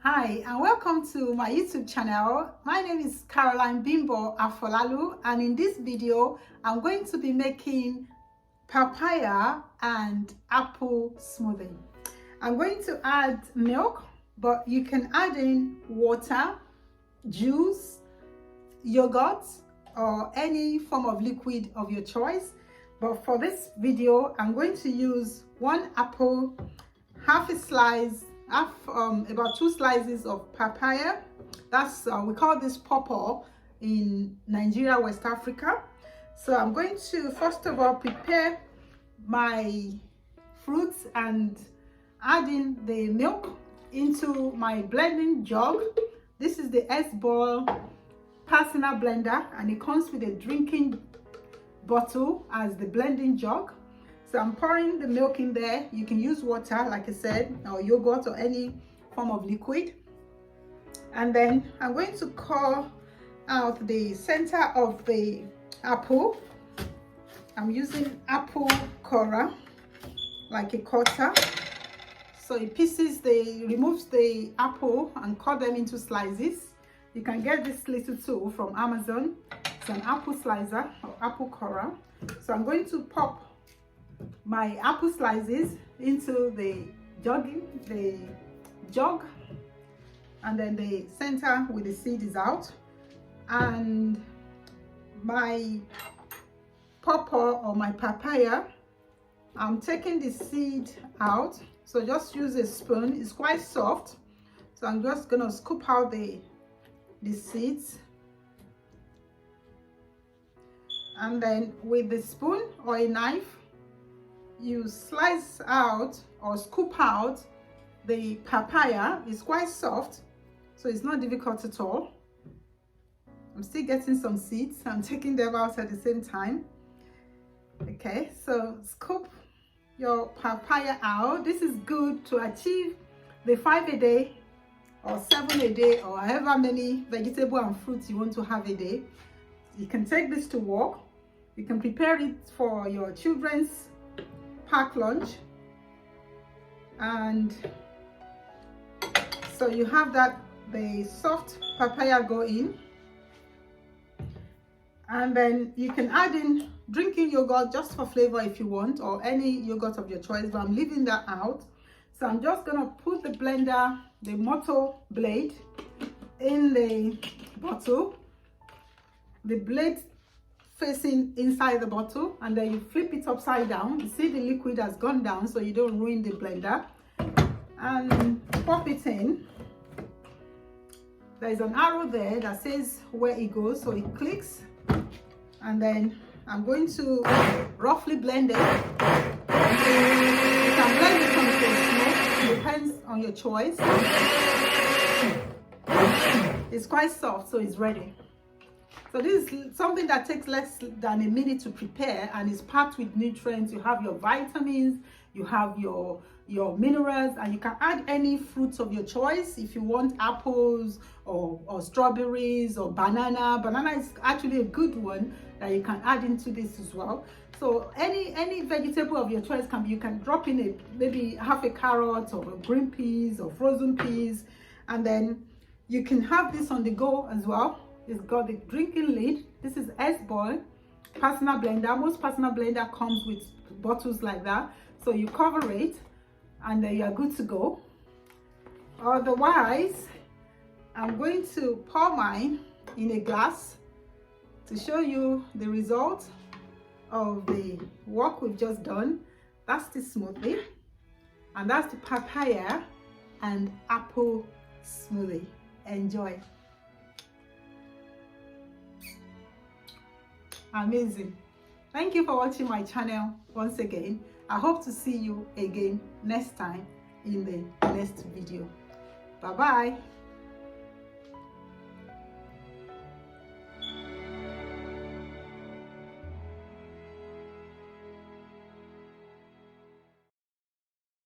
Hi and welcome to my YouTube channel. My name is Caroline Bimbo Afolalu, and in this video I'm going to be making papaya and apple smoothie. I'm going to add milk, but you can add in water, juice, yogurt, or any form of liquid of your choice. But for this video I'm going to use one apple, half a slice, about 2 slices of papaya. That's we call this pawpaw in Nigeria, West Africa. So I'm going to first of all prepare my fruits and add in the milk into my blending jug. This is the S-Ball personal blender, and it comes with a drinking bottle as the blending jug. So I'm pouring the milk in there. You can use water, like I said, or yogurt or any form of liquid. And then I'm going to core out the center of the apple. I'm using apple corer, like a cutter. So it removes the apple and cut them into slices. You can get this little tool from Amazon. It's an apple slicer or apple corer. So I'm going to pop my apple slices into the jug, and then the center with the seed is out, and my pawpaw or my papaya, I'm taking the seed out. So just use a spoon. It's quite soft, so I'm just gonna scoop out the seeds, and then with the spoon or a knife you slice out or scoop out the papaya. It's quite soft, so it's not difficult at all. I'm still getting some seeds. I'm taking them out at the same time. Okay, so scoop your papaya out. This is good to achieve the 5 a day or 7 a day, or however many vegetable and fruits you want to have a day. You can take this to work. You can prepare it for your children's pack lunch, and so you have that the soft papaya go in, and then you can add in drinking yogurt just for flavor if you want, or any yogurt of your choice, but I'm leaving that out. So I'm just gonna put the blender, the motor blade, in the bottle, the blade facing inside the bottle, and then you flip it upside down. You see the liquid has gone down, so you don't ruin the blender, and pop it in. There's an arrow there that says where it goes, so it clicks, and then I'm going to roughly blend it. You can blend it from the smoke, depends on your choice. It's quite soft, so it's ready. So this is something that takes less than a minute to prepare, and is packed with nutrients. You have your vitamins, you have your minerals, and you can add any fruits of your choice. If you want apples or strawberries or banana is actually a good one that you can add into this as well. So any vegetable of your choice you can drop in maybe half a carrot or green peas or frozen peas, and then you can have this on the go as well. It's got the drinking lid. This is S-Ball personal blender. Most personal blender comes with bottles like that, so you cover it and then you're good to go. Otherwise, I'm going to pour mine in a glass to show you the result of the work we've just done. That's the smoothie, and that's the papaya and apple smoothie. Enjoy. Amazing. Thank you for watching my channel once again. I hope to see you again next time in the next video. Bye bye.